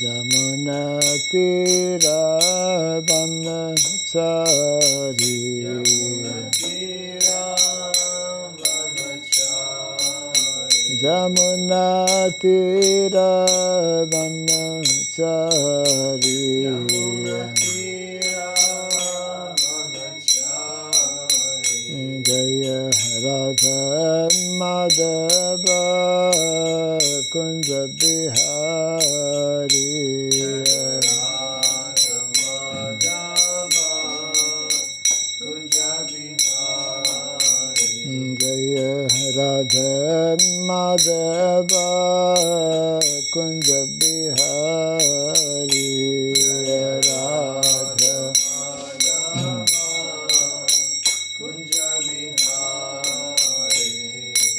Jamuna Tira Vanachari Jamuna Tira Vanachari Jaya Radha Madhava Kunja Bihari Jaya Radha Madhava Kunja Bihari Radha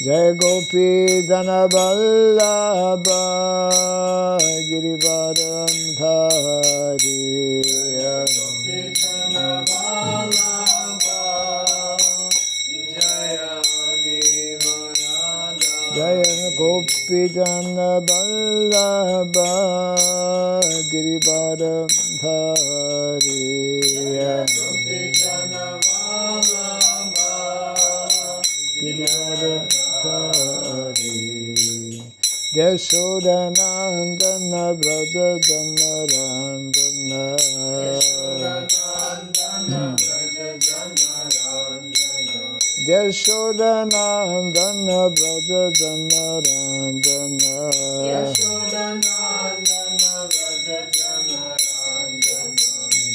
Jai Gopi Jana Vallabha Girivaram Dhari Jaya Gopi Jana Vallabha Girivaram Dhari Girivaram Yashodanandana Braja Janarandana Yashodanandana Braja Janarandana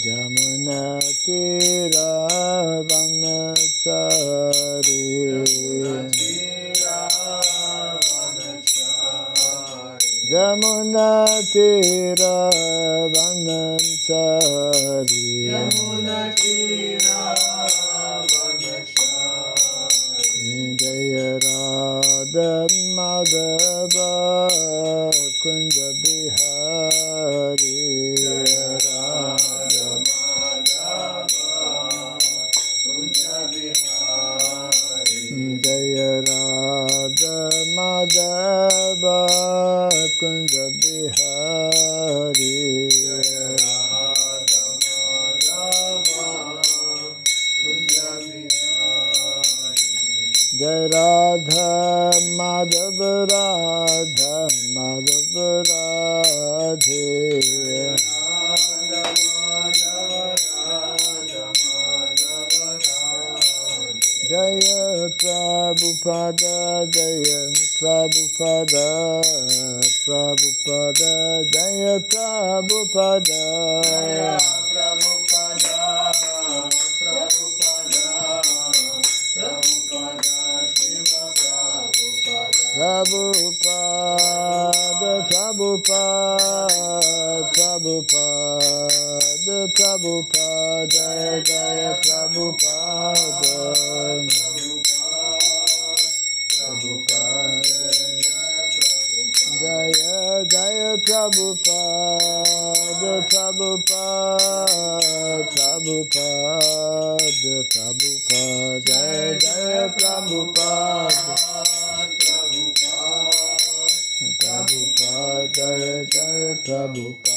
Jamuna Tira Vanachari Jamuna Tira Vanachari Jaya Radha Madhava Kunja Bihari Radha Jaya Radha Madhava Kunja Bihari Jai Radha Madhava Radha Madhava Radhe Jaya Prabhupada Jaya Prabhupada Prabhupada Jaya Prabhupada Prabhupada Prabhupada Prabhupada Jaya Prabhupada Jaya Jaya Prabhupada Prabhupada Jaya Jaya Prabhupada Jaya Jaya Prabhupada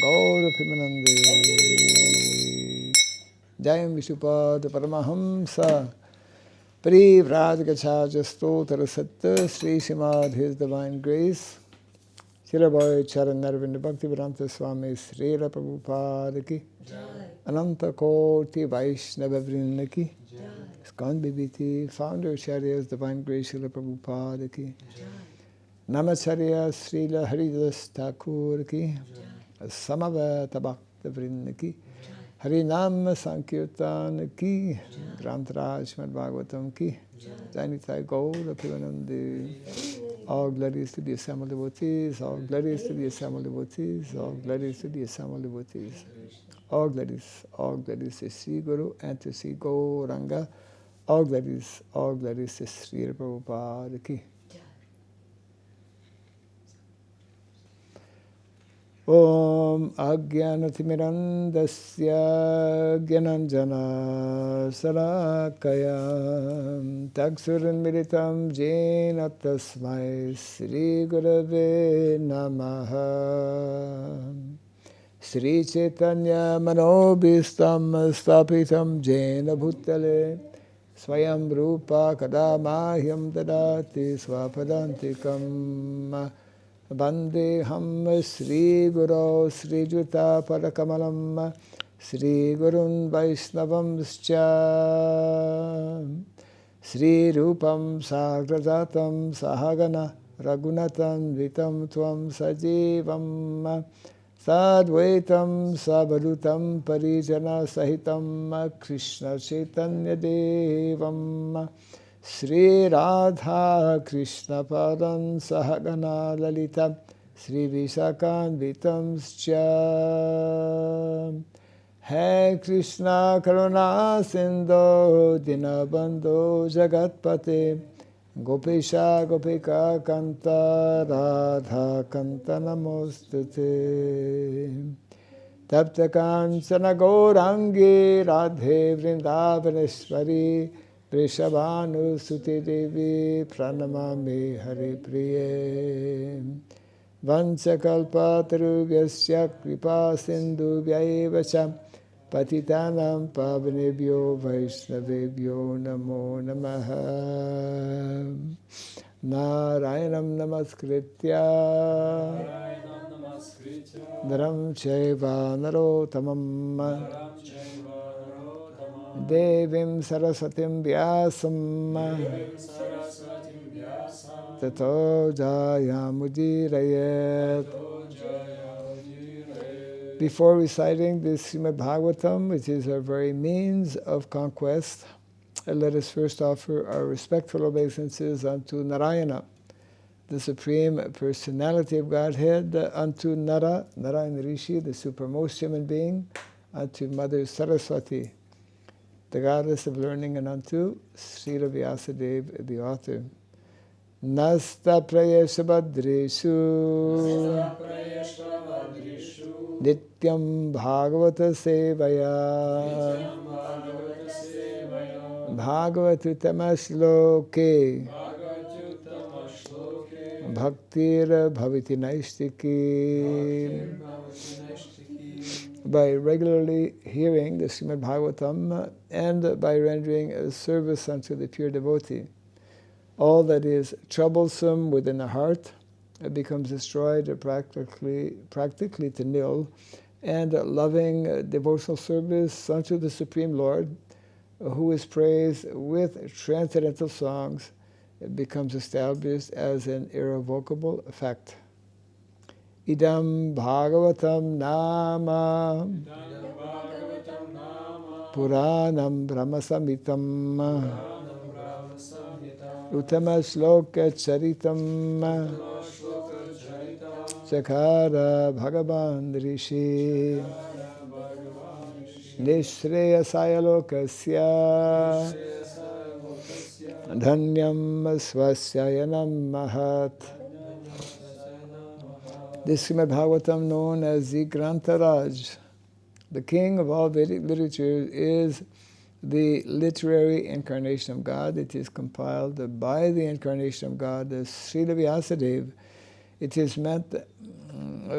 Gaura Pimanande Jayam Vishnupada Paramahamsa Parivrajagacharya Stotra Satta Sri Srimad His Divine Grace Surabhyai Namah Bhakti Swami Srila Prabhupada Ki Ananta Koti Vaishnava Vrinda Ki Skan Bibiti Founder Charya's Divine Grace Srila Prabhupada Ki Namacharya Srila Haridas Thakur Ki Samaveta Bhakta Vrinda Ki Harinam Sankirtan Ki Grantaraj Srimad Bhagavatam Ki Janitai Gaura Pivanandi. All glories to the assembled devotees, all glories to the assembled devotees, all glories to the assembled devotees. All glories to Sri Guru and to Sri Gauranga. All glories to Sri Prabhupada Ki. Om Ajnanatimirandasya Gyananjana Sarakaya Taksuranmiritam Jena Tasmai Sri Gurave Namaha Sri Chaitanya Manobhistam Stapitam Jena Bhutale Swayam Rupa Kadamahyam Dadati Swapadantikam Vandeham Sri Guru Sri Juta Padakamalam Sri Gurun Vaishnavamscha Sri Rupam Sagrajatam Sahagana Raghunatan Vitam Tvam Sajivam Sadvaitam Sabadutam Parijana Sahitam Krishna Chaitanya Devam Sri Radha Krishna Padam Sahagana Lalita Sri Visakan Vitamscha Hai Krishna Karuna Sindhu Dinabandhu Jagatpate Gopesha Gopika Kanta Radha Kanta Namostute Tapta Kancana Gaurangi Radhe Vrindavaneshwari Vrishabhanu Suti Devi Pranamami Hari Priye Vanchakalpa Tarubhyasya Kripa Sindhu Vyaivacha Patitanam Pavanebhyo Vaishnavebhyo Namo Namaha Narayanam Namaskritya Dharam Chaiva Narotamam Devim Saraswatim Vyasam Tato Jayamudhirayat. Before reciting the Srimad Bhagavatam, which is our very means of conquest, let us first offer our respectful obeisances unto Narayana, the Supreme Personality of Godhead, unto Nara, Narayana Rishi, the supermost human being, unto Mother Saraswati, the goddess of learning, and unto Srila Vyasadeva, the author. Nasta prayesha badrishu nityam bhagavata sevaya bhagavatutamashloke bhaktir bhaviti naistiki. By regularly hearing the Srimad Bhagavatam and by rendering a service unto the pure devotee, all that is troublesome within the heart becomes destroyed or practically to nil, and loving devotional service unto the Supreme Lord, who is praised with transcendental songs, becomes established as an irrevocable fact. Idam Bhagavatam Nama Puranam Brahmasamitam Uttama Shloka Charitam Chakara Bhagavan Rishi Nishreyasaya Lokasya Dhanyam Swasyayanam Mahat. This Srimad Bhagavatam, known as the Grantaraj, the king of all Vedic literature, is the literary incarnation of God. It is compiled by the incarnation of God, the Srila Vyasadeva. It is meant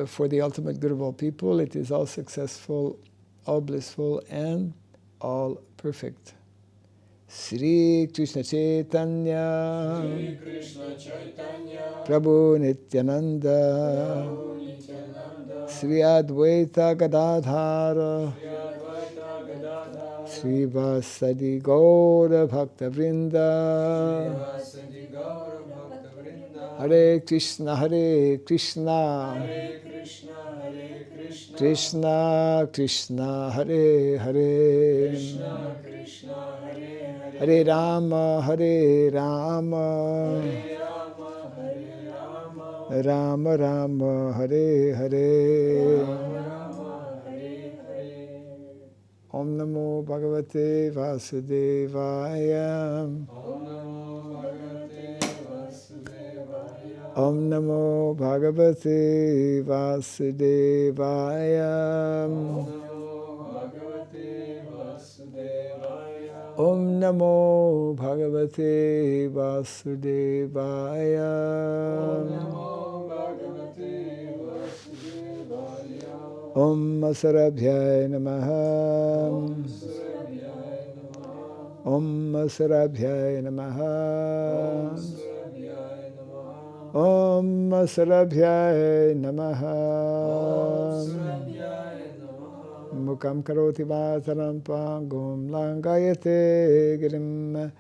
for the ultimate good of all people. It is all successful, all blissful, and all perfect. Sri Krishna Chaitanya, Prabhu Nityananda, Sri Advaita Gadadhara, Sri Vasadi Gaura Bhakta Vrinda, Hare Krishna, Hare Krishna, Krishna Krishna, Hare Hare, Hare Rama, Hare Rama, Rama Rama, Hare Hare. Om Namo Bhagavate Vasudevaya. Om Namo Bhagavate Vasudevaya. Om Namo Bhagavate Vasudevaya. Om Namo Bhagavate Vasudevaya. Om Surabhyai Namah. Om Surabhyai Namah. Om Surabhyai Namah. Mukam karoti vasaram pangum langayate girim.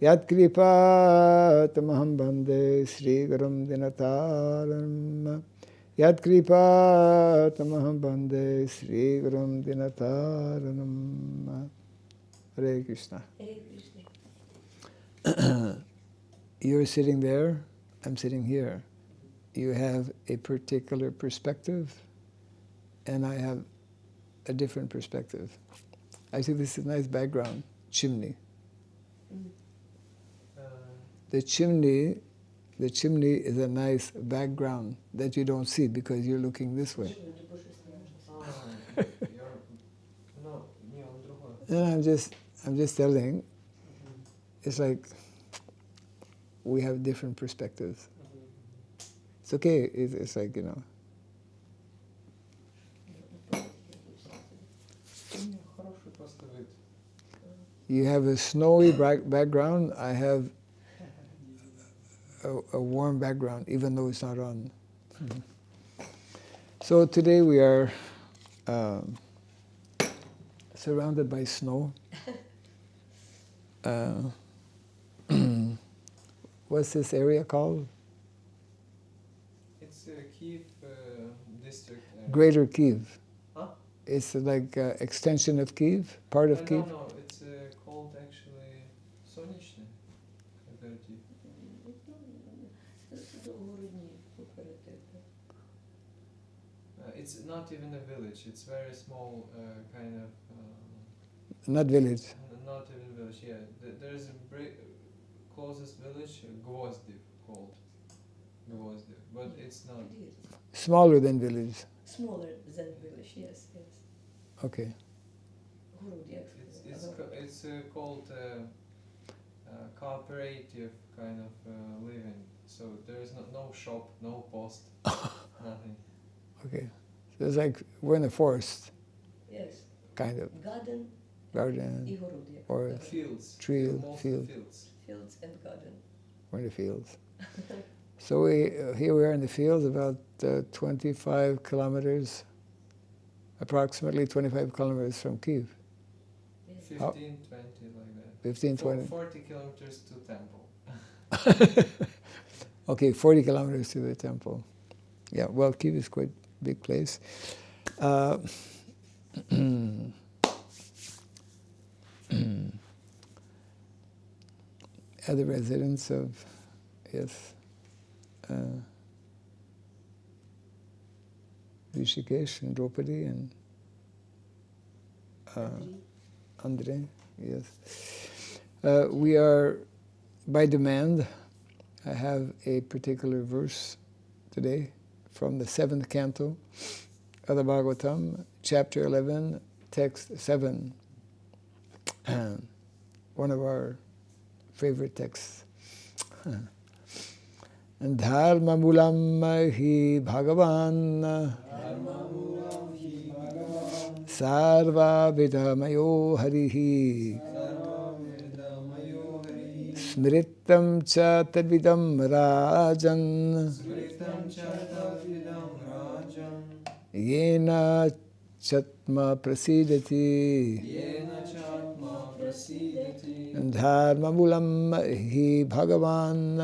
Yat kripa tamaham bande Sri Gurum Dinataram. Yat kripa tamaham bande Sri Gurum Dinataranam. Hare Krishna. You're sitting there, I'm sitting here. You have a particular perspective, and I have a different perspective. I see this is a nice background, chimney. The chimney is a nice background that you don't see because you're looking this way. And I'm just telling, it's like we have different perspectives. It's okay, it's like, you know. You have a snowy background, I have a warm background, even though it's not on. So today we are surrounded by snow. What's this area called? It's Kiev district. Greater Kyiv. Huh? It's like extension of Kyiv, part of Kyiv? No, it's called actually Sonishny. It's not even a village, it's very small kind of... Not village. Not even village, yeah. There's a closest village, Gvozdiv, called Gvozdiv, but it's not... Smaller than village. Smaller than village, yes. Okay. It's called cooperative kind of living. So there is no shop, no post, nothing. Okay. So it's like we're in the forest. Yes. Kind of. Garden. Or fields. Fields. Fields and garden. We're in the fields. So here we are in the fields, about 25 kilometers, approximately 25 kilometers from Kiev. 15, 20, like that. 15, 20. 40 kilometers to temple. Okay, 40 kilometers to the temple. Yeah, well, Kiev is quite a big place. Other residents of, yes, Rishikesh and Draupadi and Andre, yes. We are, by demand, I have a particular verse today from the 7th canto of the Bhagavatam, chapter 11, text 7. One of our favorite texts. Dharma mulam hi bhagavan sarva vidamayo harihi smritam cha tadvidam rajan yena chatma prasidati Dharma mulam hi bhagavan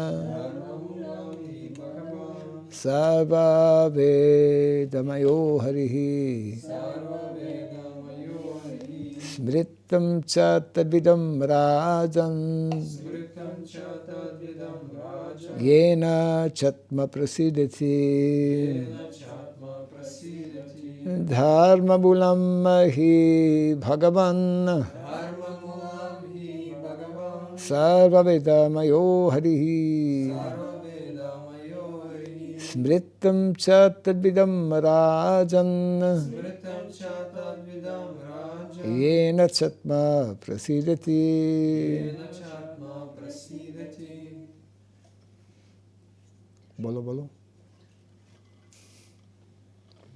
sarva vedamayo harihi smritam cha tadvidam rajan yena chatma prasidati Dharma mulam hi bhagavan sarva vedamayo harihi Smritam cha tadvidam rajan. Smritam cha tadvidam rajan. Yena chatma prasidati. Yena chatma prasidati. Bolo, bolo.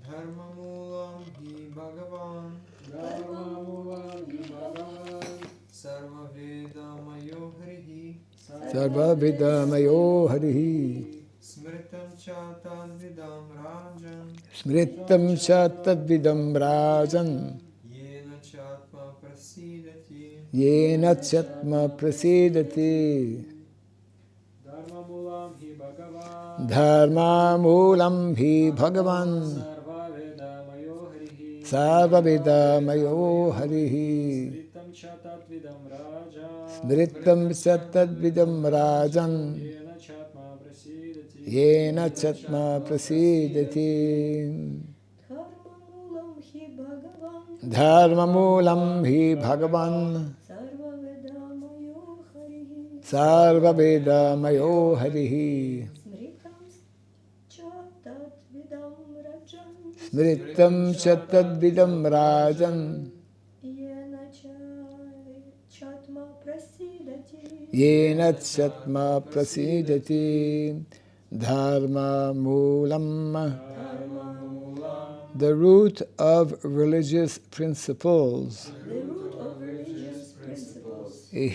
Dharmamulam hi Bhagavan. Dharmamulam hi Bhagavan. Sarvavedamayo harihi. Sarvavidamayo harihi. Smritam cha tadvidam rajan. Smritam cha tadvidam rajan. Yena chatma prasidati. Yena chatma prasidati. Dharmamulam hi Bhagavan. Dharma moolam hi Bhagavan. Sarvavedamayo harihi. Sarvavidamayo harihi. Smritam cha tadvidam rajan. Smritam cha tadvidam rajan. Yena chatma prasidati. Yena chatma prasidati. Dharmamulam hi Bhagavan. Dharma moolam hi Bhagavan. Sarvavedamayo harihi. Sarvavedamayo harihi. Smritam cha tadvidam rajan. Smritam cha tadvidam rajan. Yena chatma prasidati. Yena chatma prasidati. Dharma moolam. Dharmamulam. The root of religious principles. The root of religious principles. He,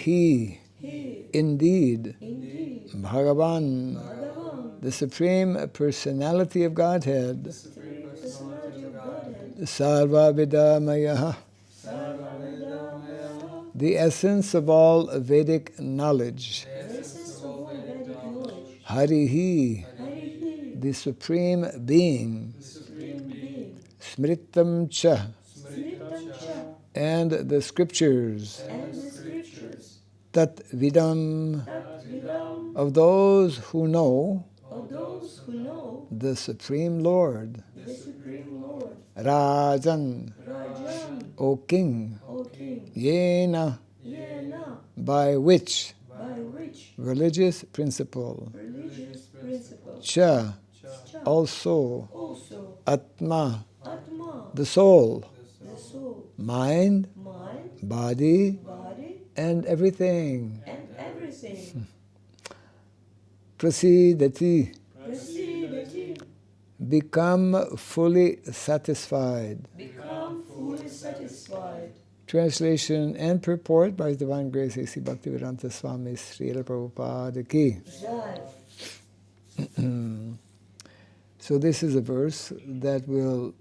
He, indeed, indeed, Bhagavan, Bhagavan, the Supreme Personality of Godhead, personality of Godhead, Sarvavidamayaha, Sarvavedamaya, the essence of all Vedic knowledge, the essence of all Vedic knowledge, Harihi, Harihi, the Supreme Being, the Supreme Being, Smritam cha, Smritam cha, and the scriptures, and the scriptures, Tat Vidam, Tadvidam, of those who know of those who know the Supreme Lord, the Supreme Lord, Rajan, Rajan, O King, O King, Yena, Yena, by which by which religious principle, religious principle, Cha, Cha, also, also, Atma, Atma, the soul, the soul, mind, mind, body, body, and everything, and everything, Prasidati, proceeded, become fully satisfied. become fully satisfied. Translation and purport by His Divine Grace A.C. Bhaktivedanta Swami Srila Prabhupada Ki. Jai. So this is a verse that will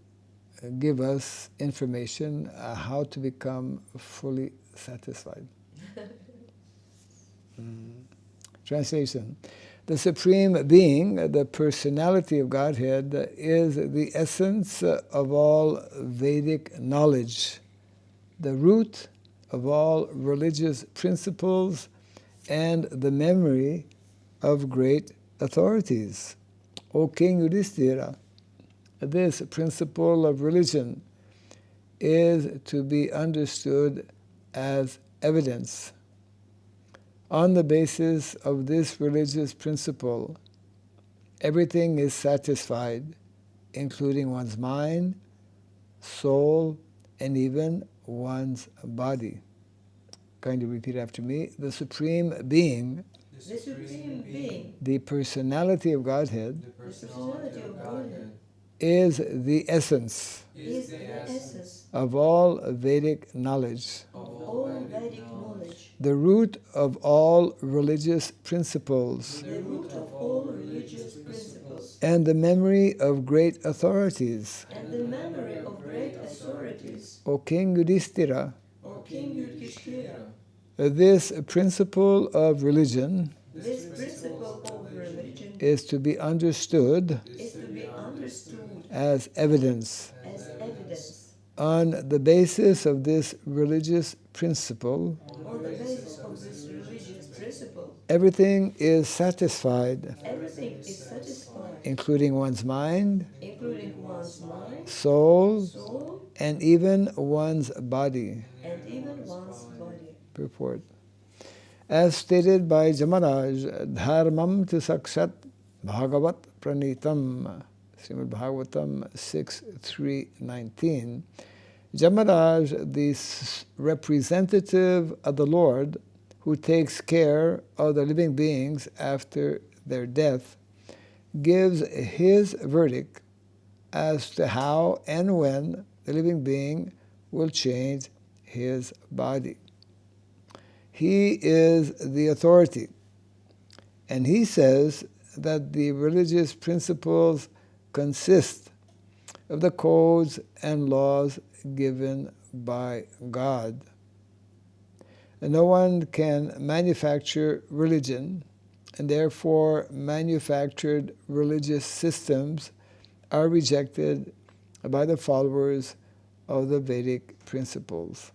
give us information how to become fully satisfied. Translation. The Supreme Being, the personality of Godhead, is the essence of all Vedic knowledge, the root of all religious principles, and the memory of great authorities. O King Yudhishthira, this principle of religion is to be understood as evidence. On the basis of this religious principle, everything is satisfied, including one's mind, soul, and even one's body. Kindly repeat after me. The Supreme Being, The Supreme Being, the personality of Godhead, The personality of Godhead is the essence is the essence of all Vedic knowledge, of all Vedic knowledge, the root of all religious principles, the root of all religious principles, and the memory of great authorities. and the memory of great authorities. O King Yudhishthira, O King Yudhishthira, this principle of religion this principle of religion is to be understood is to be understood as evidence. as evidence. On the basis of this religious principle, On the basis of this religious principle, everything is satisfied, everything is satisfied, including one's mind, including one's mind, soul, soul, and even one's body. and even one's body. Purport. As stated by Jamaraj, Dharmam tu sakshat bhagavat Pranitam, Srimad Bhagavatam 6.3.19. Jamaraj, the representative of the Lord, who takes care of the living beings after their death, gives his verdict as to how and when the living being will change his body. He is the authority, and he says that the religious principles consist of the codes and laws given by God. And no one can manufacture religion, and therefore manufactured religious systems are rejected by the followers of the Vedic principles.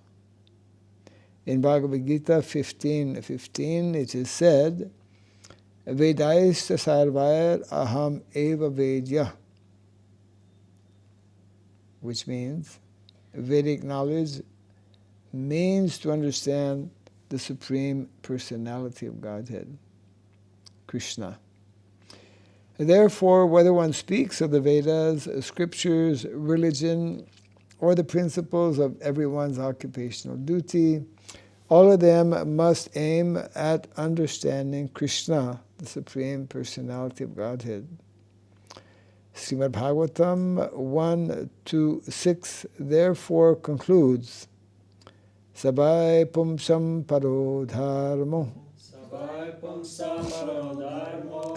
In Bhagavad Gita 15:15, it is said, Vedaista sarvair aham eva vedya, which means Vedic knowledge means to understand the Supreme Personality of Godhead, Krishna. Therefore, whether one speaks of the Vedas, scriptures, religion, or the principles of everyone's occupational duty, all of them must aim at understanding Krishna, the Supreme Personality of Godhead. Srimad Bhagavatam 1-6 therefore concludes, Sabai pumsam paro dharmo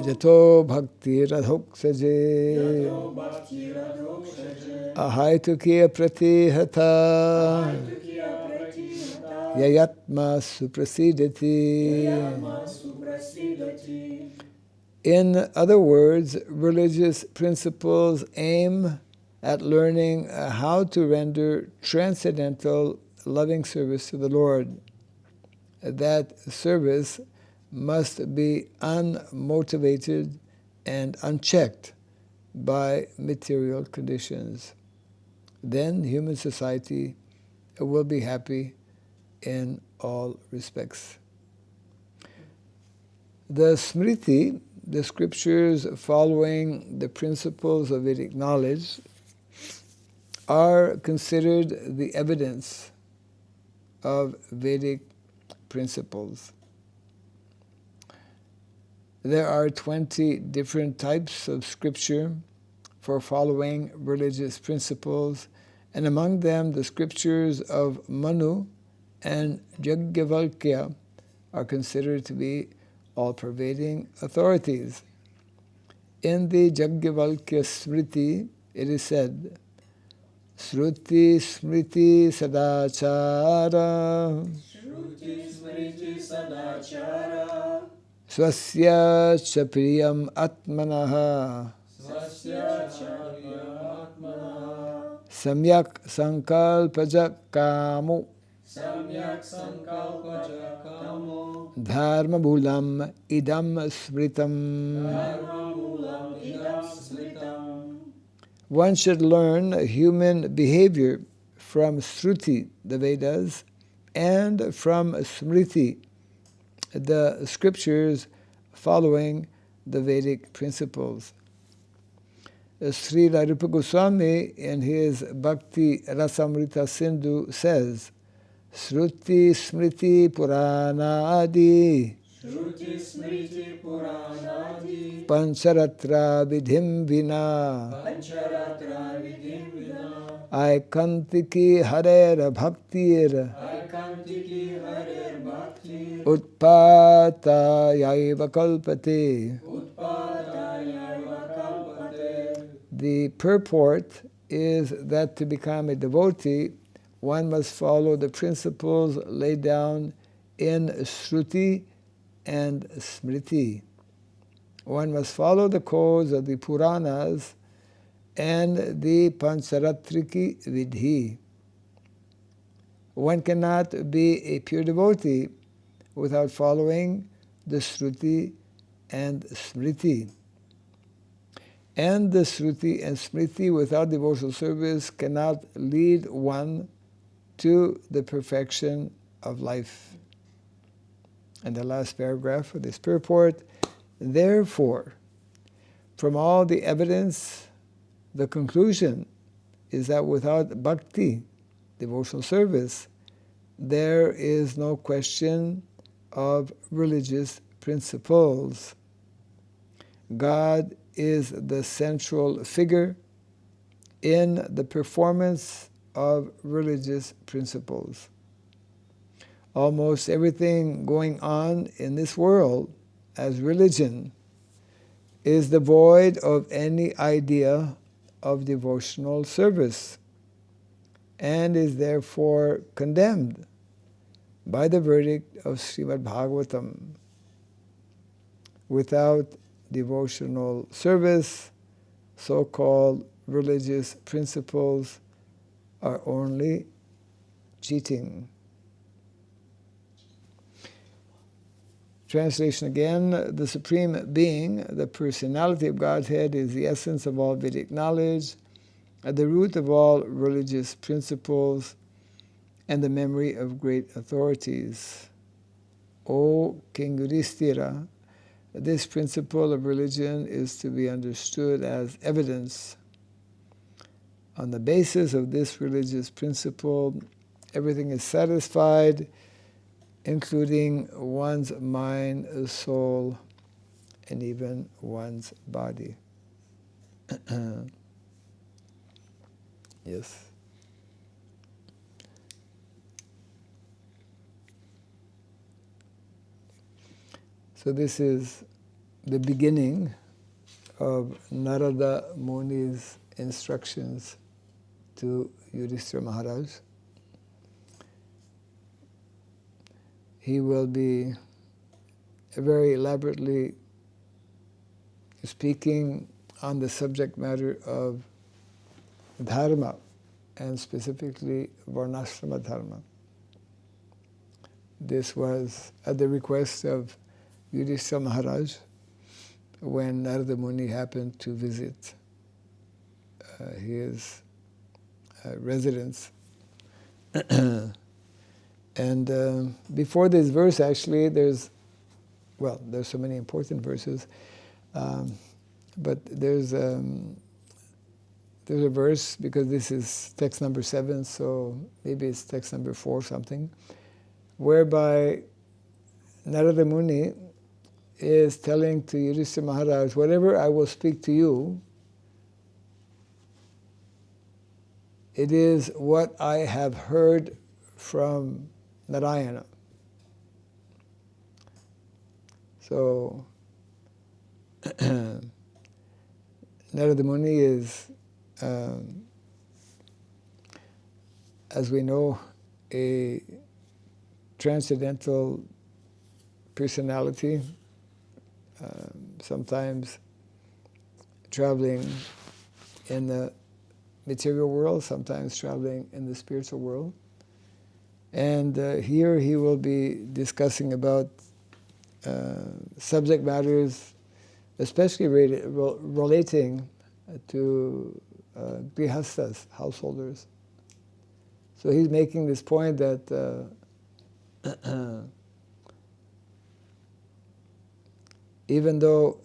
Jato bhakti radhoksaje Ahaitukiya pratihata Yayatma suprasidati. In other words, religious principles aim at learning how to render transcendental loving service to the Lord. That service must be unmotivated and unchecked by material conditions. Then human society will be happy in all respects. The Smriti, the scriptures following the principles of Vedic knowledge, are considered the evidence of Vedic principles. There are 20 different types of scripture for following religious principles, and among them the scriptures of Manu and Yajnavalkya are considered to be all-pervading authorities. In the Yajnavalkya Smriti, it is said, Shruti Smriti Sadachara Swasya cha priyam atmanaha Samyak sankalpaja kamu Dharma bhulam idam smritam. One should learn human behavior from Shruti, the Vedas, and from Smriti, the scriptures following the Vedic principles. Srila Rupa Goswami in his Bhakti Rasamrita Sindhu says, Shruti Smriti Purana Adi Pancharatra Vidhim Vina Aikantiki Harer Bhaktir Utpata Yaiva Kalpate. The purport is that to become a devotee, one must follow the principles laid down in Shruti and Smriti. One must follow the codes of the Puranas and the Pancharatriki Vidhi. One cannot be a pure devotee without following the Shruti and Smriti. And the Shruti and Smriti without devotional service cannot lead one to the perfection of life. And the last paragraph of this purport, therefore, from all the evidence, the conclusion is that without bhakti, devotional service, there is no question of religious principles. God is the central figure in the performance of religious principles. Almost everything going on in this world as religion is devoid of any idea of devotional service and is therefore condemned by the verdict of Srimad Bhagavatam. Without devotional service, so-called religious principles are only cheating. Translation again, the Supreme Being, the personality of Godhead, is the essence of all Vedic knowledge, at the root of all religious principles, and the memory of great authorities. O King Yudhishthira, this principle of religion is to be understood as evidence. On the basis of this religious principle, everything is satisfied, including one's mind, soul, and even one's body. Yes. So this is the beginning of Narada Muni's instructions to Yudhishthira Maharaj. He will be very elaborately speaking on the subject matter of dharma, and specifically varnashrama dharma. This was at the request of Yudhishthira Maharaj when Narada Muni happened to visit his residence. And before this verse, actually, there's so many important verses, but there's a verse, because this is text number 7, so maybe it's text number 4 or something, whereby Narada Muni is telling to Yudhishthira Maharaj, whatever I will speak to you, it is what I have heard from Narayana. So Narada Muni is, as we know, a transcendental personality, sometimes traveling in the material world, sometimes traveling in the spiritual world. And here he will be discussing about subject matters, especially relating to grihastas, householders. So he's making this point that even though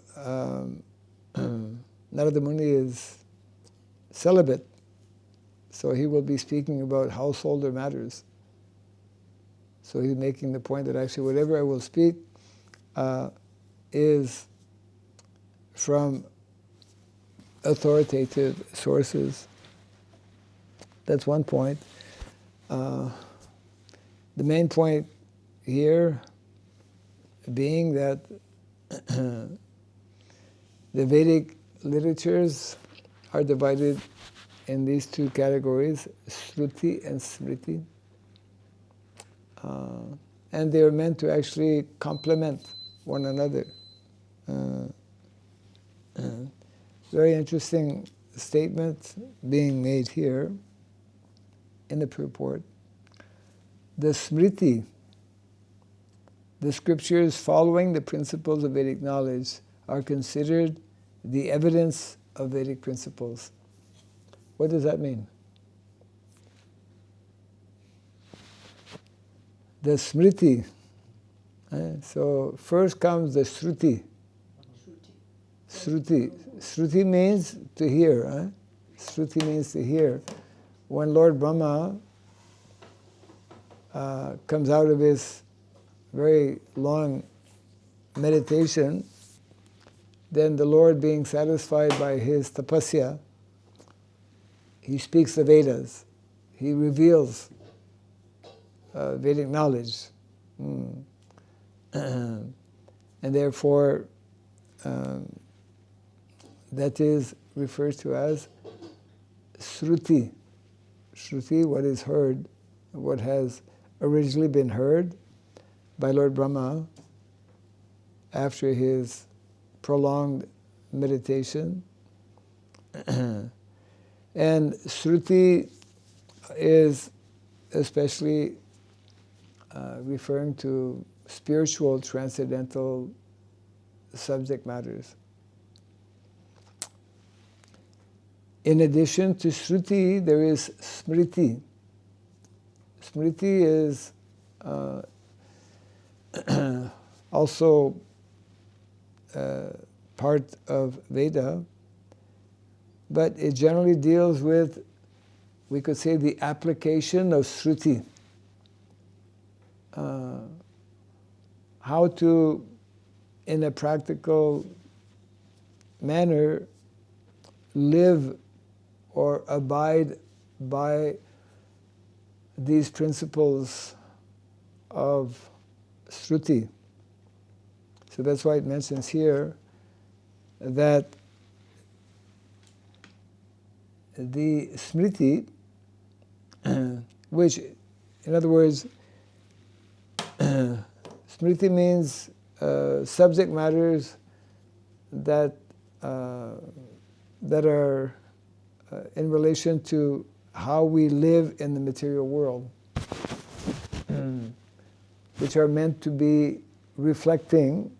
Narada Muni is celibate, so he will be speaking about householder matters. So he's making the point that actually whatever I will speak is from authoritative sources. That's one point. The main point here being that the Vedic literatures are divided in these two categories, Shruti and Smriti. And they are meant to actually complement one another. Very interesting statement being made here in the purport. The Smriti, the scriptures following the principles of Vedic knowledge, are considered the evidence of Vedic principles. What does that mean? The Smriti. So first comes the Shruti. Shruti. Shruti means to hear. Shruti means to hear. When Lord Brahma comes out of his very long meditation, then the Lord, being satisfied by his tapasya, he speaks the Vedas. He reveals Vedic knowledge. And therefore, that is referred to as Shruti. Shruti, what is heard, what has originally been heard by Lord Brahma after his prolonged meditation. And Shruti is especially referring to spiritual, transcendental subject matters. In addition to Shruti, there is Smriti. Smriti is also part of Veda, but it generally deals with, we could say, the application of Shruti. How to, in a practical manner, live or abide by these principles of Shruti. So that's why it mentions here that the Smriti, which, in other words, Smriti means subject matters that that are in relation to how we live in the material world, which are meant to be reflecting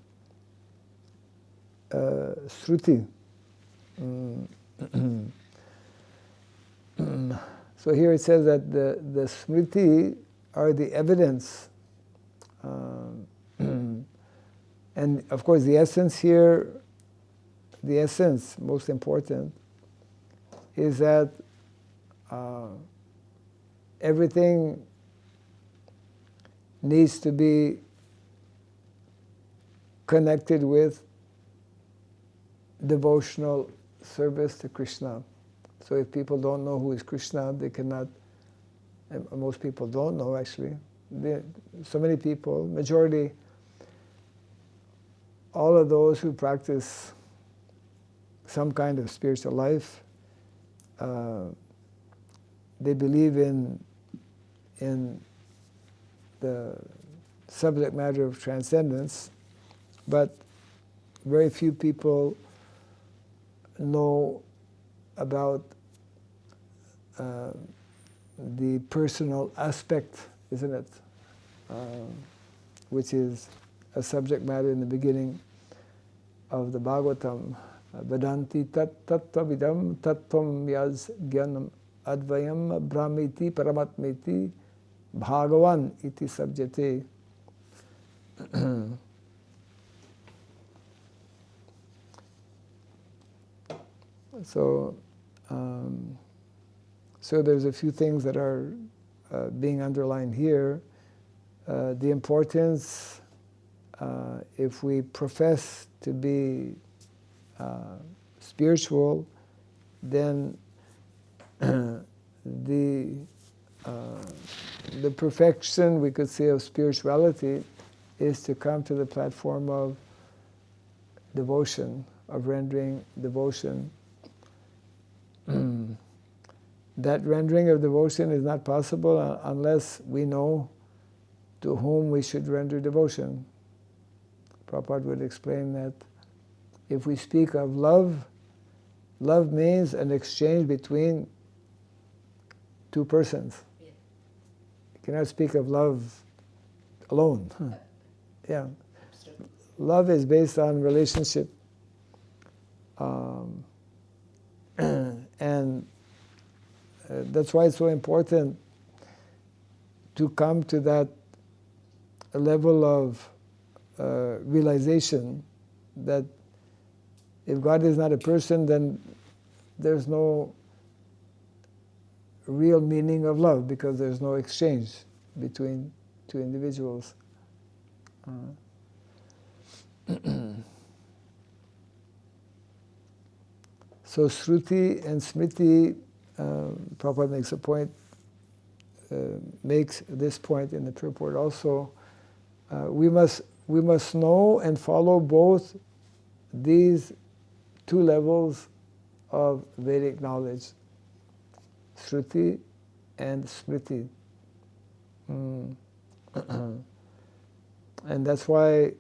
Shruti. So here it says that the Smriti are the evidence. And of course the essence here, the essence, most important, is that everything needs to be connected with devotional service to Krishna. So if people don't know who is Krishna, they cannot, and most people don't know actually. So many people, majority, all of those who practice some kind of spiritual life, they believe in the subject matter of transcendence, but very few people know about the personal aspect, isn't it? Which is a subject matter in the beginning of the Bhagavatam. Vedanti tat tattva vidam tattvam yas gyanam advayam brahmiti paramatmiti bhagavan iti sabjate. So there's a few things that are being underlined here. The importance, if we profess to be spiritual, then the perfection, we could say, of spirituality is to come to the platform of devotion, of rendering devotion. That rendering of devotion is not possible unless we know to whom we should render devotion. Prabhupada would explain that if we speak of love, love means an exchange between two persons. Yeah. You cannot speak of love alone. Yeah. Love is based on relationship. And that's why it's so important to come to that level of realization that If God is not a person, then there's no real meaning of love, because there's no exchange between two individuals. So Shruti and Smriti, Prabhupada makes a point, makes this point in the purport also. We must know and follow both these two levels of Vedic knowledge, Shruti and Smriti. And that's why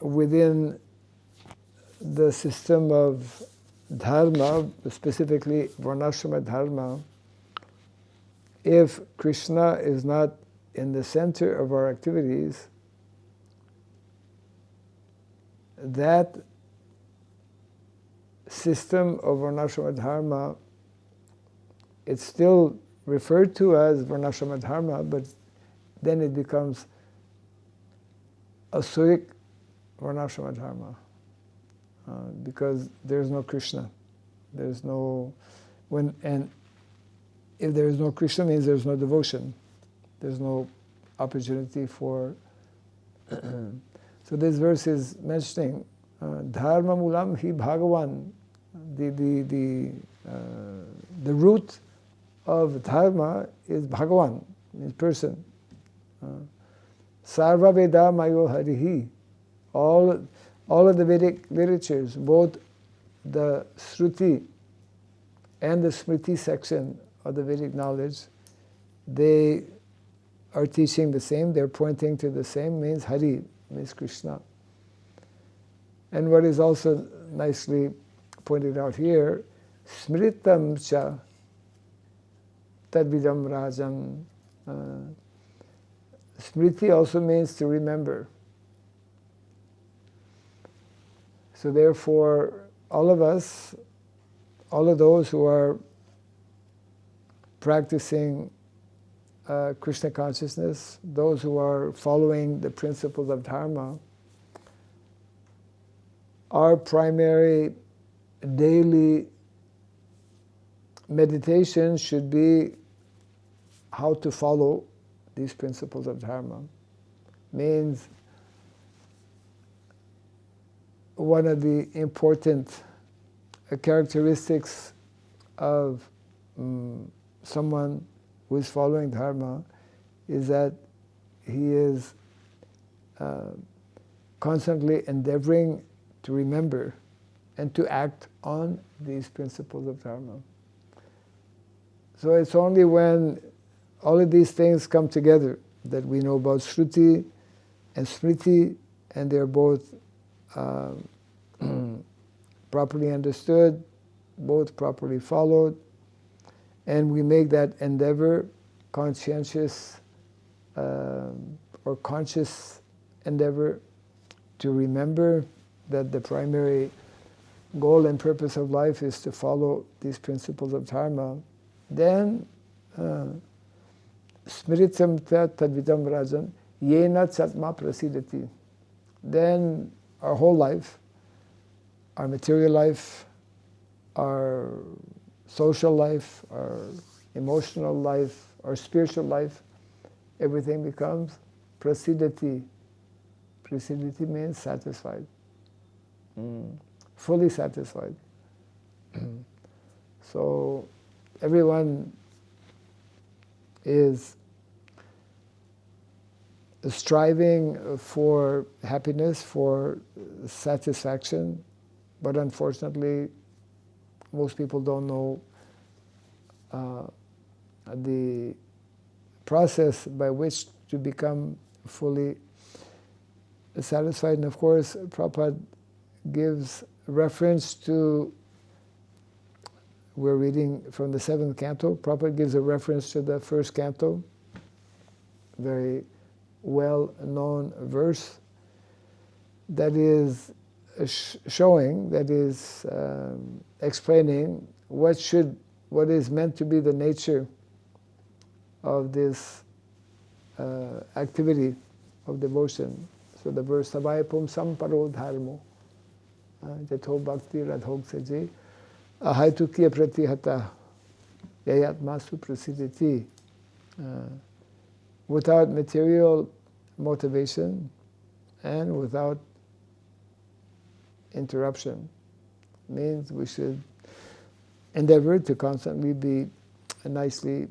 within the system of dharma, specifically Varnashrama dharma, if Krishna is not in the center of our activities, that system of Varnashrama dharma, it's still referred to as Varnashrama dharma, but then it becomes Asurik Varnashrama dharma, because there's no Krishna. There's no, and if there is no Krishna, means there's no devotion. There's no opportunity for. So this verse is mentioning dharma mulam hi bhagavan. The root of dharma is Bhagavan, means person. Sarva Veda Mayo Harihi. All of the Vedic literatures, both the Shruti and the Smriti section of the Vedic knowledge, they are teaching the same, they're pointing to the same, means Hari, means Krishna. And what is also nicely pointed out here, Smritam cha tadvidam rajan. Smriti also means to remember. So therefore, all of us, all of those who are practicing Krishna consciousness, those who are following the principles of dharma, our primary daily meditation should be how to follow these principles of dharma. Means one of the important characteristics of someone who is following dharma is that he is constantly endeavoring to remember and to act on these principles of dharma. So it's only when all of these things come together that we know about Shruti and Smriti, and they're both properly understood, both properly followed, and we make that endeavor conscientious or conscious endeavor to remember that the primary goal and purpose of life is to follow these principles of dharma. Then smritam tadvidam rajan yena satma prasidati. Then our whole life, our material life, our social life, our emotional life, our spiritual life, everything becomes prasidati. Prasidati means satisfied, fully satisfied. So everyone is striving for happiness, for satisfaction, but unfortunately most people don't know the process by which to become fully satisfied. And of course, Prabhupada gives reference to, we're reading from the 7th canto, Prabhupada gives a reference to the 1st canto, very well-known verse that is showing, that is explaining what is meant to be the nature of this activity of devotion. So the verse, Savai pum samparo dharmo Jato Bhakti Radhok Saji Ahaitukya Pratihata Yayatmasu Prasiditi. Without material motivation and without interruption. Means we should endeavor to constantly be nicely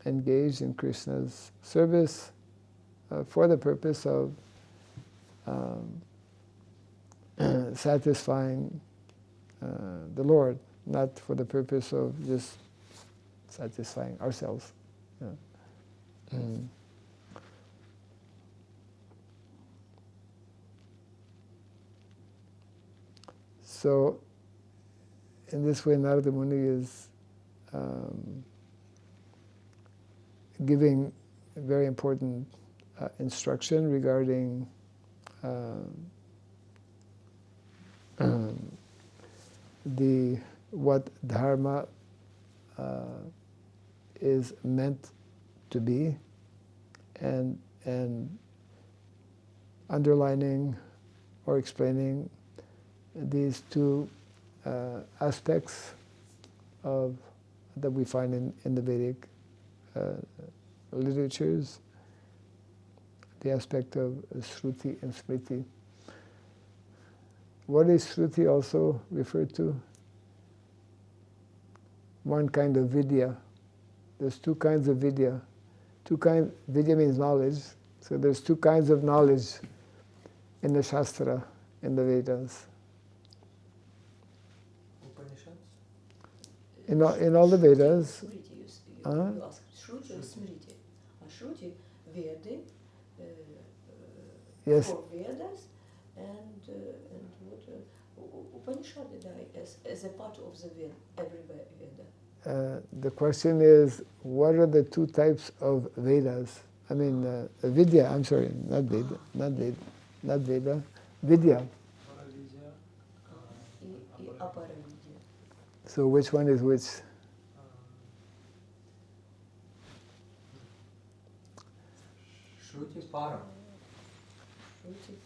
engaged in Krishna's service for the purpose of satisfying the Lord, not for the purpose of just satisfying ourselves. Yeah. So, in this way, Narada Muni is giving a very important instruction regarding what dharma is meant to be, and underlining or explaining these two aspects that we find in the Vedic literatures, the aspect of Shruti and Smriti. What is Shruti also referred to? One kind of vidya. There's two kinds of vidya. Vidya means knowledge. So there's two kinds of knowledge in the Shastra, in the Vedas. In all the Vedas. You ask Shruti or Smriti? Shruti, Veda, Yes. for Vedas, and what Upanishad as a part of the Veda, every Veda. The question is, what are the two types of Vedas? I mean, Vidya, I'm sorry, not Veda, Vidya. Aparavidya. So which one is which? Shruti Para. Shruti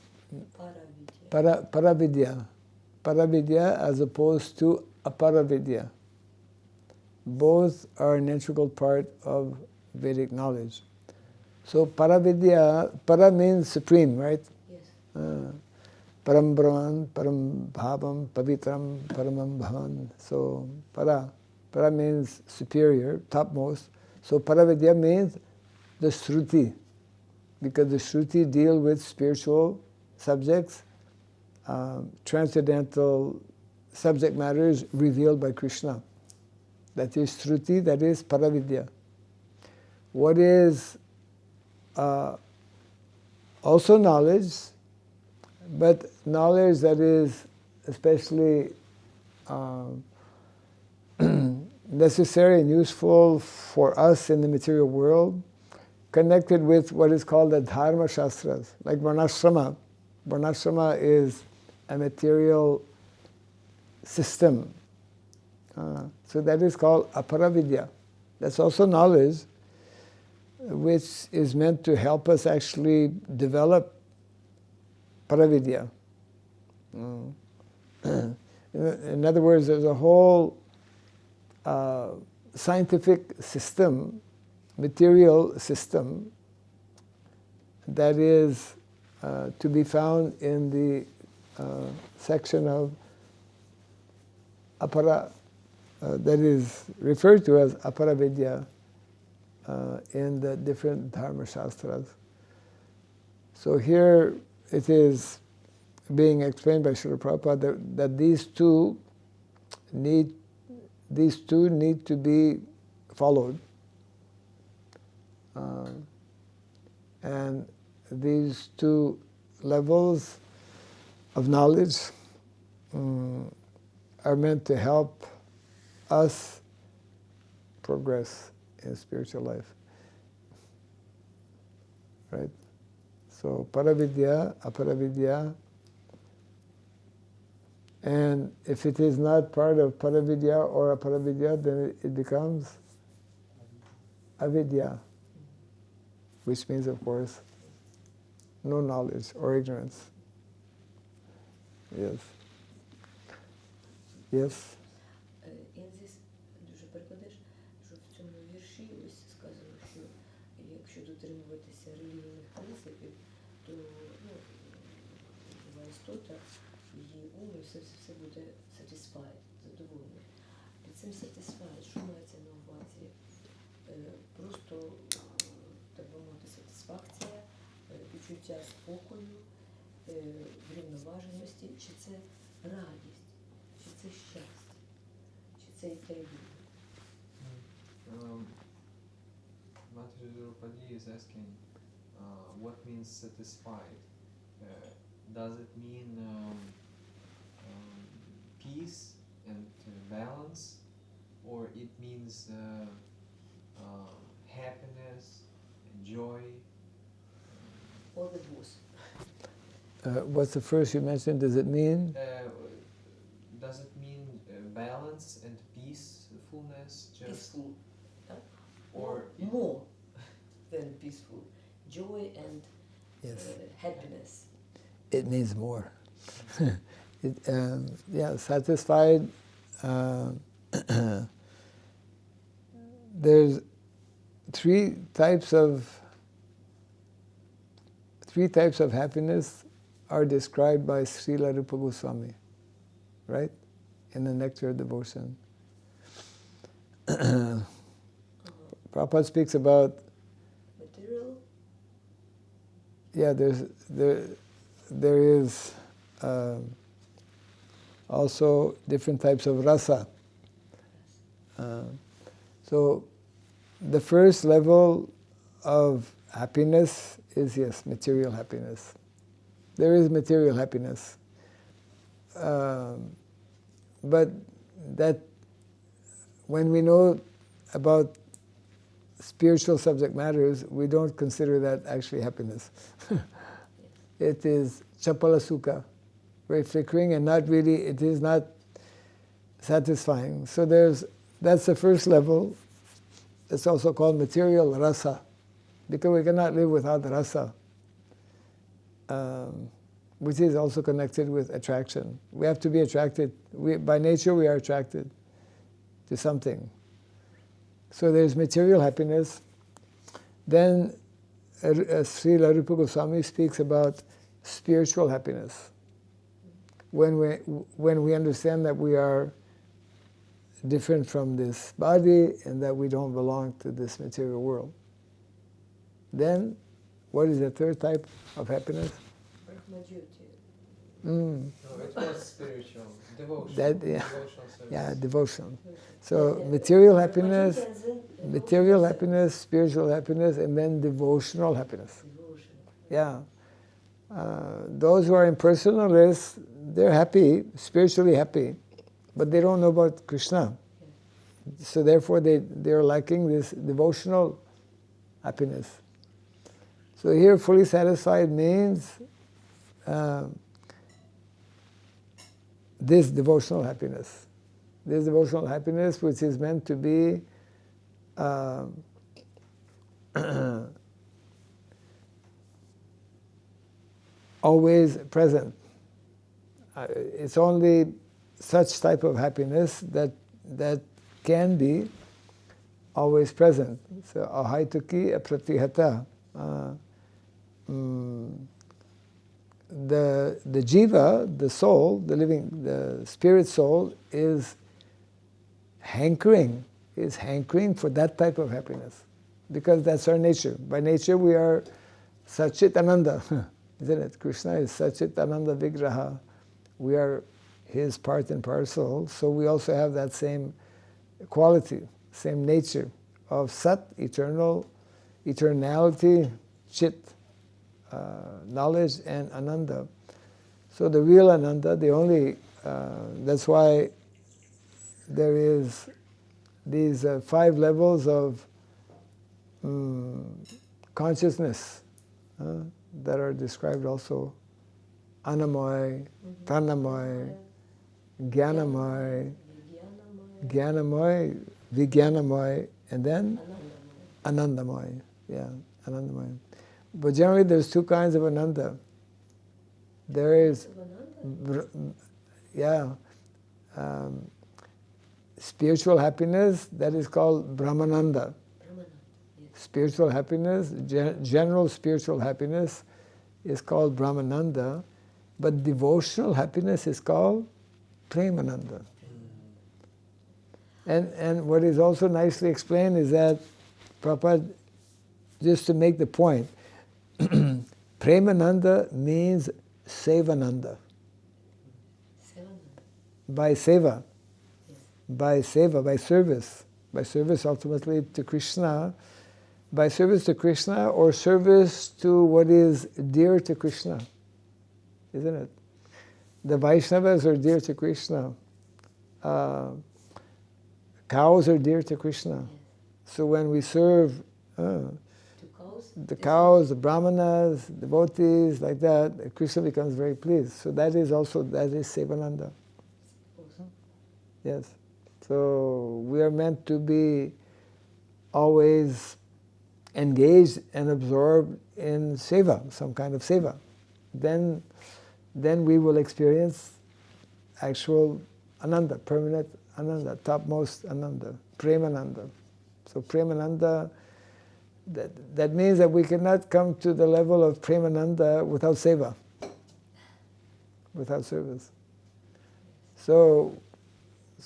Paravidya. Paravidya as opposed to Aparavidya. Both are an integral part of Vedic knowledge. So Paravidya, para means supreme, right? Yes. Param Brahman, Param Bhavam, Pavitram, Paramam Bhavan. So para means superior, topmost. So Paravidya means the Shruti, because the Shruti deal with spiritual subjects, transcendental subject matters revealed by Krishna. That is Shruti, that is Paravidya. What is also knowledge, but knowledge that is especially necessary and useful for us in the material world, connected with what is called the Dharma Shastras, like Varnashrama. Varnashrama is a material system. So that is called Aparavidya. That's also knowledge, which is meant to help us actually develop Paravidya. In other words, there's a whole scientific system, material system, that is to be found in the section of Apara, that is referred to as Aparavidya in the different Dharma Shastras. So here it is being explained by Srila Prabhupada that these two need to be followed. And these two levels of knowledge are meant to help us progress in spiritual life. Right? So Paravidya, Aparavidya, and if it is not part of Paravidya or Aparavidya, then it becomes Avidya, which means, of course, no knowledge or ignorance. Yes. Yes. In this, дуже перекладеш, що в цьому вірші ось сказано, що якщо дотримуватися релігійних принципів, то жива істота, її ум і все буде satisfied, задоволений. Під цим satisfied, що мається на увазі? Просто, так би мовити, сатисфакція, відчуття спокою, врівноваженості, чи це радість, чи це щастя, чи це і те й друге. Mataji Draupadi is asking, what means satisfied? Does it mean peace and balance, or it means happiness and joy? Or the both. What's the first you mentioned? Does it mean? Does it mean balance and peacefulness? Just Peaceful. or more than peaceful. Joy and Yes. Happiness. It means more. Satisfied. There's three types of happiness are described by Srila Rupa Goswami, right? In the Nectar of Devotion. Prabhupada speaks about Material. Yeah, there is also different types of rasa. So the first level of happiness is, yes, material happiness. There is material happiness. But that when we know about spiritual subject matters, we don't consider that actually happiness. It is chapala sukha, very flickering and not really, it is not satisfying. So that's the first level. It's also called material rasa, because we cannot live without rasa, which is also connected with attraction. We have to be attracted. By nature we are attracted to something. So there's material happiness. Then Srila Rupa Goswami speaks about spiritual happiness. When we understand that we are different from this body and that we don't belong to this material world. Then, what is the third type of happiness? Brahmajyoti. no, it was spiritual devotion. Devotional service. Yeah, devotion. So material happiness, spiritual happiness, and then devotional happiness. Yeah. Those who are impersonalists, they're happy, spiritually happy, but they don't know about Krishna. So therefore they're lacking this devotional happiness. So here fully satisfied means this devotional happiness. This devotional happiness which is meant to be always present. It's only such type of happiness that can be always present. So ahaituki apratihata. The jiva, the soul, the spirit soul is hankering for that type of happiness, because that's our nature. By nature we are Satchit Ananda, isn't it? Krishna is Satchit Ananda Vigraha. We are his part and parcel, so we also have that same quality, same nature of Sat, eternality, Chit, knowledge, and Ananda. So the real Ananda, that's why there is these 5 levels of consciousness that are described also. Anamoy, Pranamoy, Gyanamoy, Vijnanamoy, and then Anandamoy. Yeah, Anandamoy. But generally there's 2 kinds of Ananda. There is, spiritual happiness, that is called Brahmananda. Spiritual happiness, general spiritual happiness is called Brahmananda, but devotional happiness is called Premananda. And what is also nicely explained is that, Prabhupada, just to make the point, Premananda means Sevananda. By seva. By seva, by service. By service ultimately to Krishna. By service to Krishna or service to what is dear to Krishna. Isn't it? The Vaishnavas are dear to Krishna. Cows are dear to Krishna. So when we serve the cows, the brahmanas, devotees, like that, Krishna becomes very pleased. So that is Sevananda. Yes. So we are meant to be always engaged and absorbed in seva, some kind of seva. Then we will experience actual ananda, permanent ananda, topmost ananda, premananda. So premananda, that means that we cannot come to the level of premananda without seva, without service. So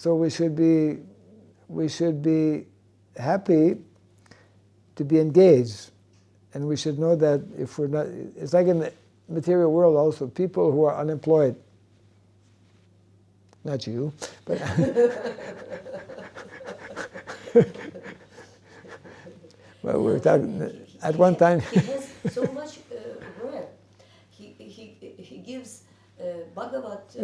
we should be happy to be engaged, and we should know that if we're not, it's like in the material world also, people who are unemployed, not you, but well, we were talking at one time. He has so much work. He gives Bhagavat. He's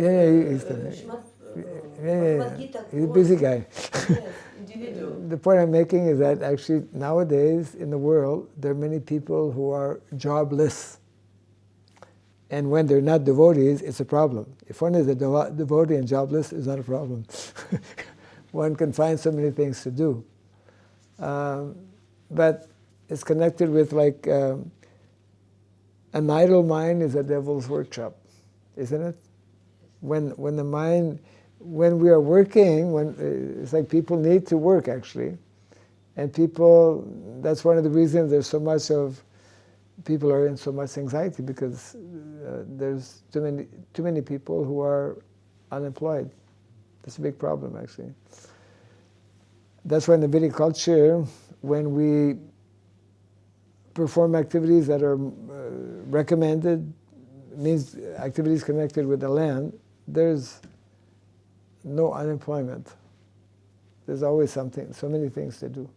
a busy guy. Yes, individual. The point I'm making is that actually nowadays in the world there are many people who are jobless. And when they're not devotees, it's a problem. If one is a devotee and jobless, it's not a problem. One can find so many things to do. But it's connected with like an idle mind is a devil's workshop, isn't it? When the mind, when we are working, it's like people need to work actually, and people. That's one of the reasons there's so much of people are in so much anxiety, because there's too many people who are unemployed. That's a big problem actually. That's why in the Vedic culture, when we perform activities that are recommended, means activities connected with the land, there's no unemployment. There's always something, so many things to do.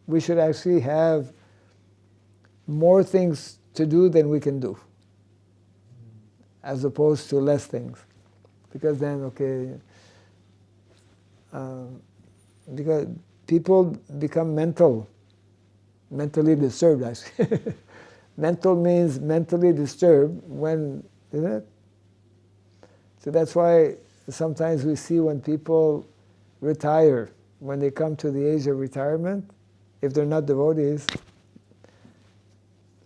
We should actually have more things to do than we can do, as opposed to less things. Because then, because people become mentally disturbed actually. Mental means mentally disturbed when, isn't it? So that's why sometimes we see when people retire, when they come to the age of retirement, if they're not devotees,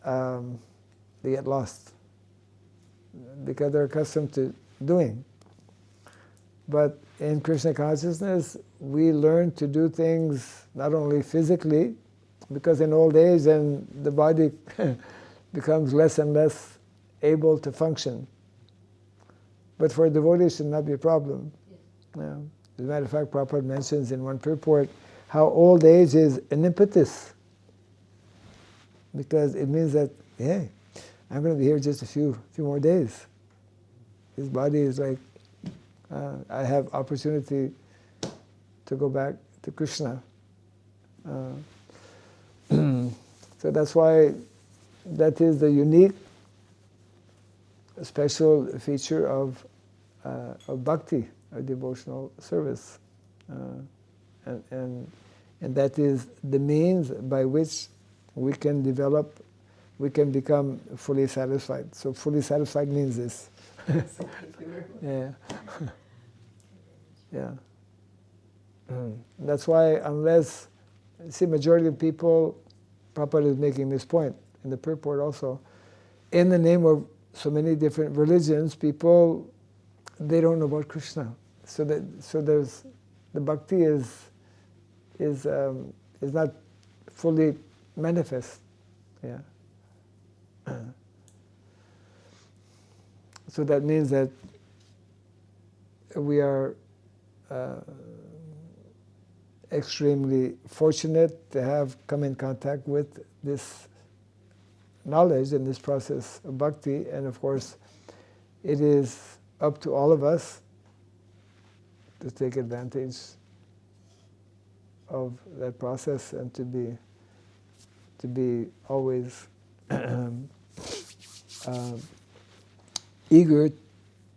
they get lost because they're accustomed to doing. But in Krishna consciousness, we learn to do things not only physically, because in old age then the body becomes less and less able to function. But for a devotee, it should not be a problem. Yeah. As a matter of fact, Prabhupada mentions in one purport how old age is an impetus, because it means that, hey, I'm going to be here just a few more days. His body is like, I have opportunity to go back to Krishna. So that's why that is the unique, special feature of bhakti, of devotional service, and that is the means by which we can develop, we can become fully satisfied. So fully satisfied means this. Yeah. Yeah. That's why unless, see, majority of people, Prabhupada is making this point in the purport also, in the name of so many different religions, people, they don't know about Krishna. so there's the bhakti is not fully manifest. Yeah. So that means that we are extremely fortunate to have come in contact with this knowledge and this process of bhakti, and of course it is up to all of us to take advantage of that process and to be always eager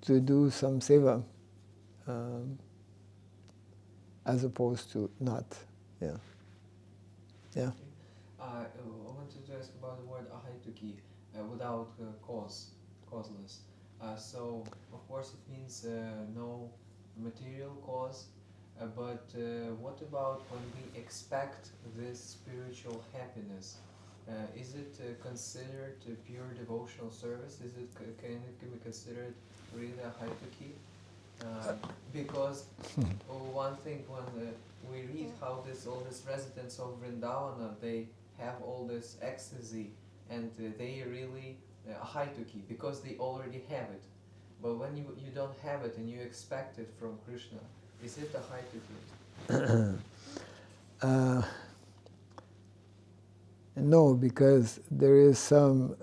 to do some seva, as opposed to not. Yeah. Yeah. I wanted to ask about the word ahaituki, without causeless. So, of course, it means no material cause, but what about when we expect this spiritual happiness? Is it considered a pure devotional service? Can it be considered really ahaituki? Because one thing when we read how all these residents of Vrindavan, they have all this ecstasy, and they really ahaituki because they already have it. But when you don't have it and you expect it from Krishna, is it ahaituki? No, because there is some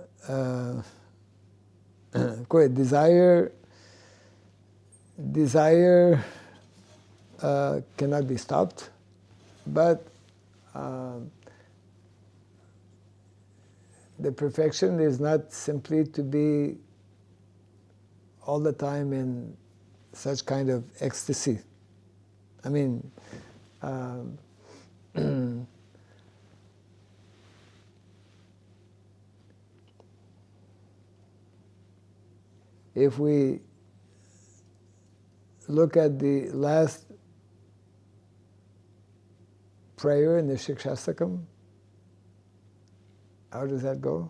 desire cannot be stopped, but the perfection is not simply to be all the time in such kind of ecstasy. I mean, if we look at the last prayer in the Shikshastakam, how does that go?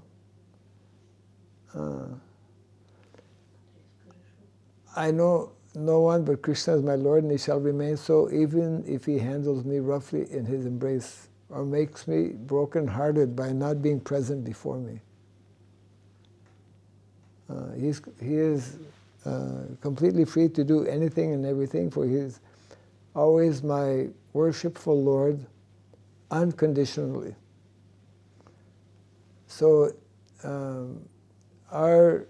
I know no one but Krishna is my Lord, and he shall remain so even if he handles me roughly in his embrace or makes me broken-hearted by not being present before me. He is completely free to do anything and everything, for he is always my worshipful Lord unconditionally. So our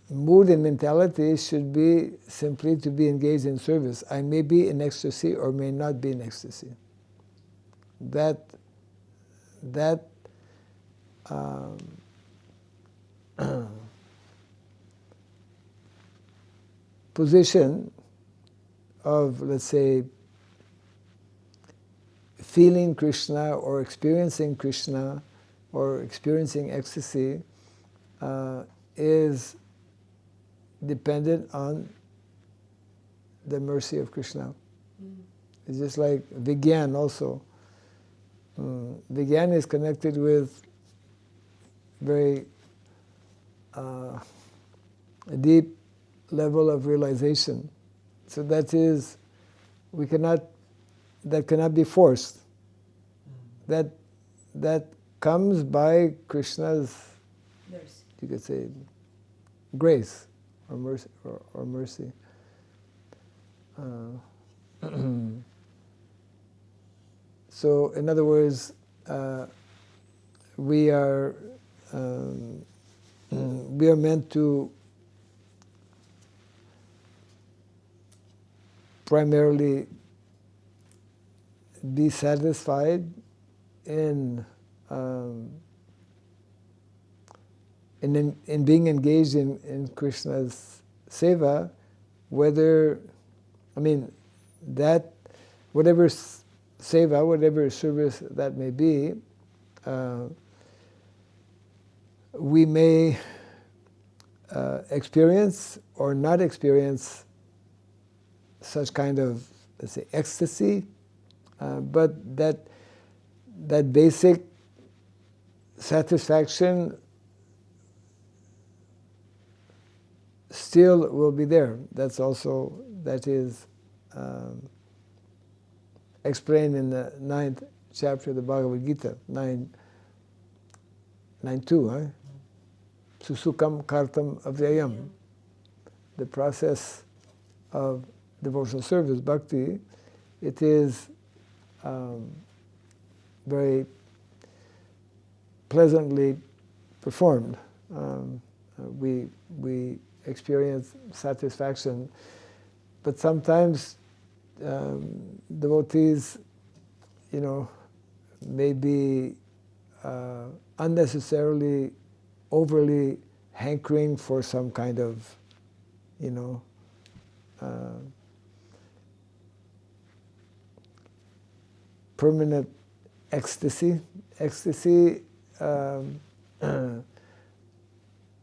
mood and mentality should be simply to be engaged in service. I may be in ecstasy or may not be in ecstasy. That position of, let's say, feeling Krishna or experiencing Krishna or experiencing ecstasy is dependent on the mercy of Krishna. It's just like Vigyan also. Vigyan is connected with very a deep level of realization. So that cannot be forced. That comes by Krishna's, you could say, grace or mercy. So, in other words, we are meant to primarily be satisfied in being engaged in Krishna's seva, whether, I mean, that whatever seva, whatever service that may be, we may experience or not experience such kind of, let's say, ecstasy, but that basic satisfaction still will be there. That is explained in the 9th chapter of the Bhagavad Gita, 9.2, Susukam kartam avyayam. The process of devotional service, bhakti, it is very pleasantly performed. We experience satisfaction, but sometimes devotees, may be unnecessarily overly hankering for some kind of, permanent ecstasy. Ecstasy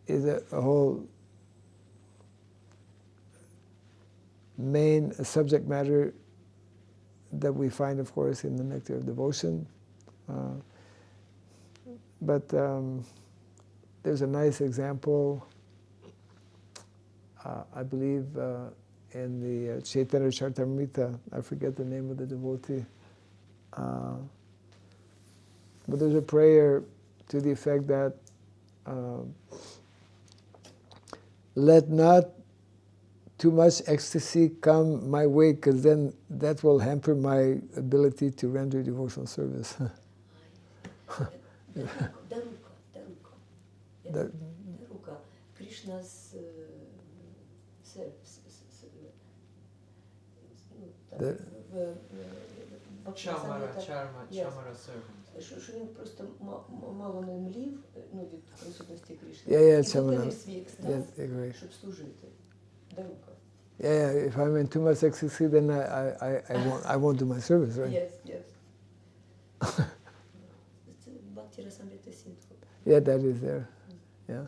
is a whole main subject matter that we find, of course, in the Nectar of Devotion. But there's a nice example, I believe, in the Chaitanya Charitamrita. I forget the name of the devotee. But there's a prayer to the effect that let not too much ecstasy come my way, because then that will hamper my ability to render devotional service. Daruka. Krishna's Chamara servant. Що він просто мало не млів від присутності Кришни. Yeah, і Chamara. зупинив свій екстаз, Agree. щоб служити. Дарука. Yeah, if I'm in too much ecstasy, then I won't do my service, right? Yes. Це Bhakti Rasamrita Sindhu. Yeah, that is there. Yeah.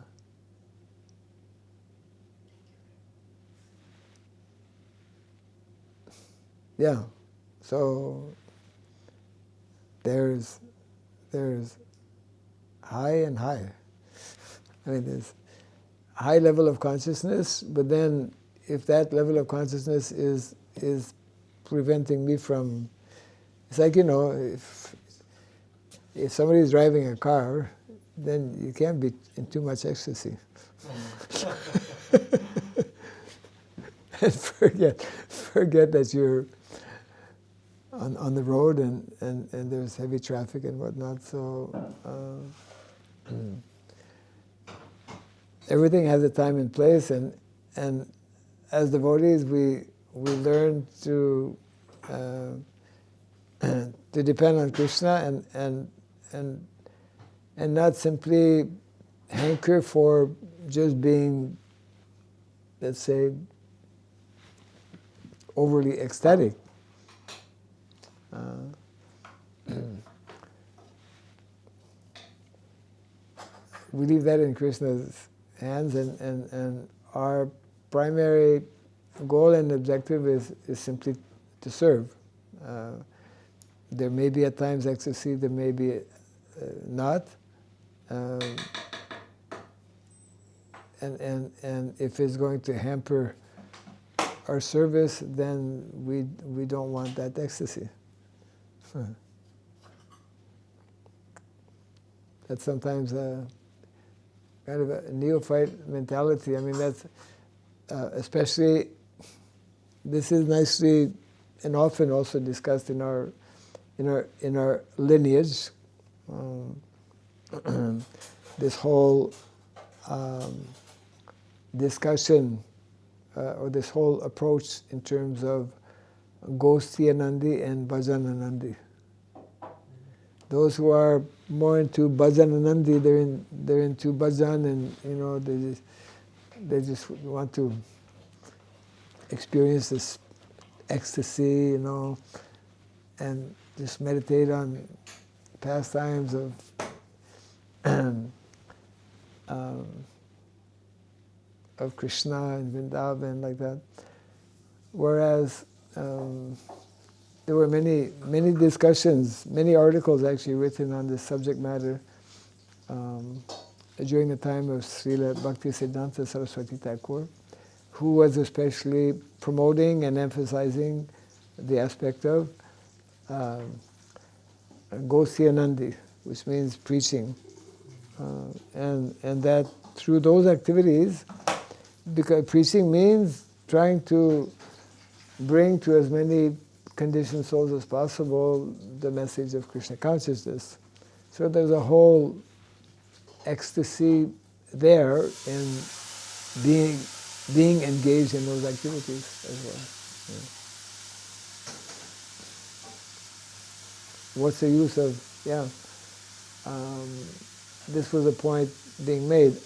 Yeah. So there's high and high. I mean, there's high level of consciousness, but then if that level of consciousness is preventing me from, it's like, if somebody is driving a car, then you can't be in too much ecstasy. And forget that you're on the road and there's heavy traffic and whatnot. So everything has a time and place, and as devotees we learn to depend on Krishna and not simply hanker for just being, let's say, overly ecstatic. We leave that in Krishna's hands, and our primary goal and objective is simply to serve. There may be at times ecstasy, there may be not. And if it's going to hamper our service, then we don't want that ecstasy. That's sometimes kind of a neophyte mentality. I mean, that's especially, this is nicely and often also discussed in our lineage. This whole discussion or this whole approach in terms of Gostiyanandi and Bhajananandi. Those who are more into Bhajananandi, they're into bhajan, and they just want to experience this ecstasy, and just meditate on pastimes of Krishna and Vrindavan, like that. Whereas there were many discussions, many articles actually written on this subject matter during the time of Srila Bhakti Siddhanta Saraswati Thakur. who was especially promoting and emphasizing the aspect of Gosyanandi, which means preaching. And that through those activities, because preaching means trying to bring to as many conditioned souls as possible the message of Krishna consciousness. So there's a whole ecstasy there in being engaged in those activities as well. Yeah. What's the use of, this was a point being made.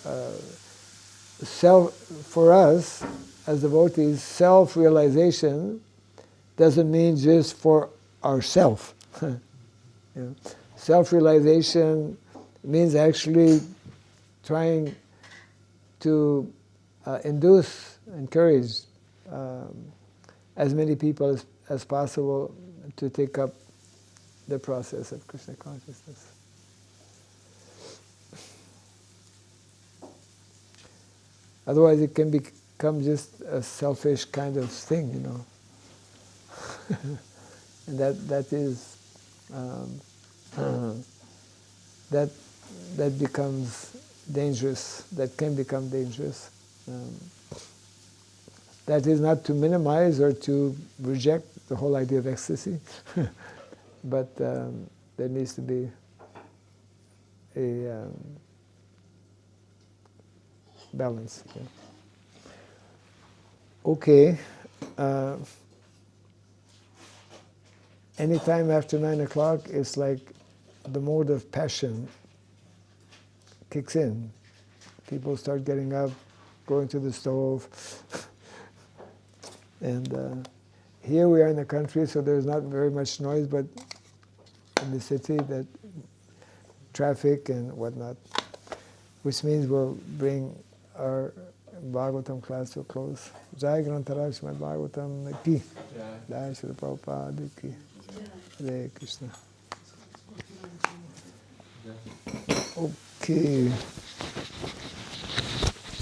For us, as devotees, self-realization doesn't mean just for ourself. Self-realization means actually trying to encourage as many people as possible to take up the process of Krishna consciousness. Otherwise it can become just a selfish kind of thing, and that is that becomes dangerous. That can become dangerous. That is not to minimize or to reject the whole idea of ecstasy, but there needs to be a balance. Yeah. Okay. Anytime after 9 o'clock, it's like the mode of passion kicks in. People start getting up, going to the stove. And here we are in the country, so there's not very much noise, but in the city, that traffic and whatnot, which means we'll bring our Bhagavatam class to a close. Jai Grantaraj Srimad Bhagavatam ki. Jai Srila Prabhupada ki. Hare Krishna. Okay.